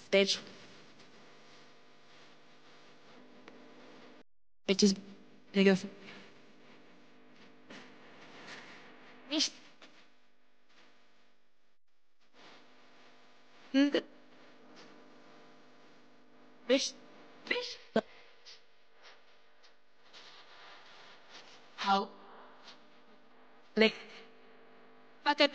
stage. It is bigger. Fish. Fish. Fish. How? Like, bucket.